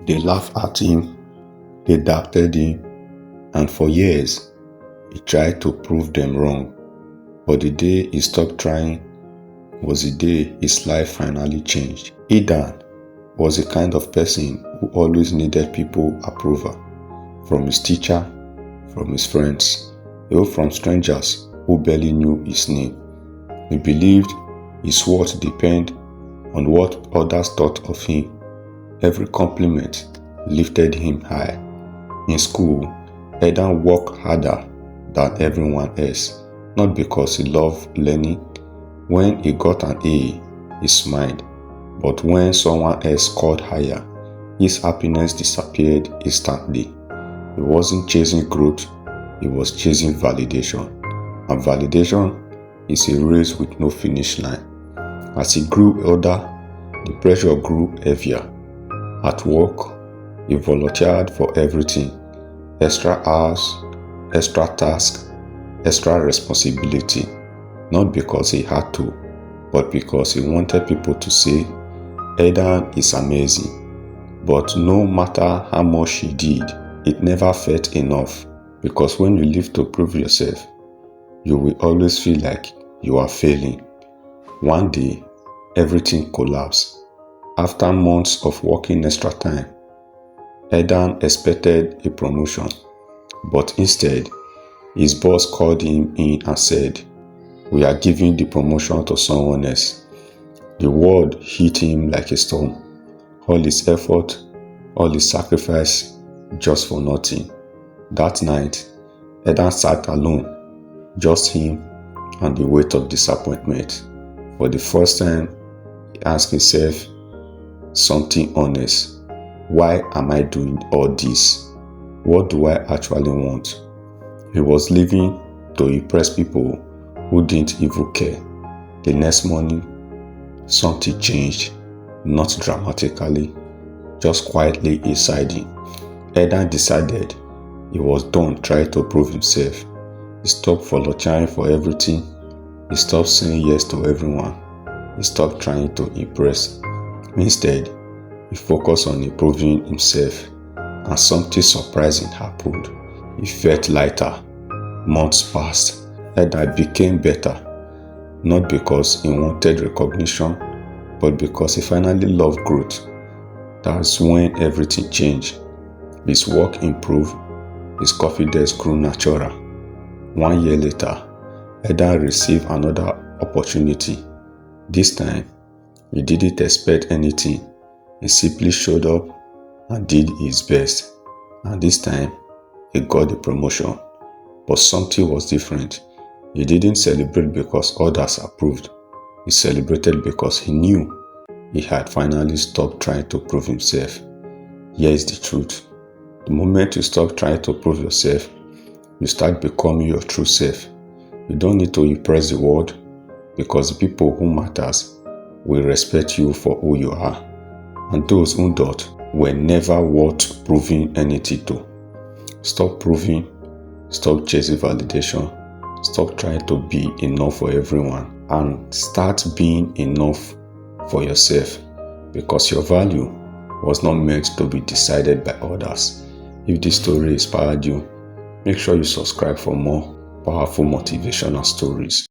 They laughed at him, they doubted him, and for years, he tried to prove them wrong. But the day he stopped trying was the day his life finally changed. Aidan was the kind of person who always needed people's approval, from his teacher, from his friends, even from strangers who barely knew his name. He believed his worth depended on what others thought of him. Every compliment lifted him high. In school, Aidan worked harder than everyone else, not because he loved learning. When he got an A, he smiled, but when someone else scored higher, his happiness disappeared instantly. He wasn't chasing growth, he was chasing validation. And validation is a race with no finish line. As he grew older, the pressure grew heavier. At work, he volunteered for everything: extra hours, extra tasks, extra responsibility. Not because he had to, but because he wanted people to say, Aidan is amazing. But no matter how much he did, it never felt enough, because when you live to prove yourself, you will always feel like you are failing. One day, everything collapsed. After months of working extra time, Aidan expected a promotion, but instead, his boss called him in and said, "We are giving the promotion to someone else." The word hit him like a storm. All his effort, all his sacrifice, just for nothing. That night, Aidan sat alone, just him and the weight of disappointment. For the first time, he asked himself something honest. Why am I doing all this? What do I actually want? He was living to impress people who didn't even care. The next morning, something changed, not dramatically, just quietly inside him. Aidan decided he was done trying to prove himself. He stopped volunteering for everything. He stopped saying yes to everyone. He stopped trying to impress. Instead, he focused on improving himself, and something surprising happened. He felt lighter. Months passed. Aidan became better, not because he wanted recognition, but because he finally loved growth. That's when everything changed. His work improved. His confidence grew natural. 1 year later, Aidan received another opportunity. This time, he didn't expect anything. He simply showed up and did his best. And this time, he got the promotion. But something was different. He didn't celebrate because others approved. He celebrated because he knew he had finally stopped trying to prove himself. Here is the truth. The moment you stop trying to prove yourself, you start becoming your true self. You don't need to impress the world, because the people who matters will respect you for who you are. And those who don't were never worth proving anything to. Stop proving, stop chasing validation, stop trying to be enough for everyone, and start being enough for yourself, because your value was not meant to be decided by others. If this story inspired you, make sure you subscribe for more powerful motivational stories.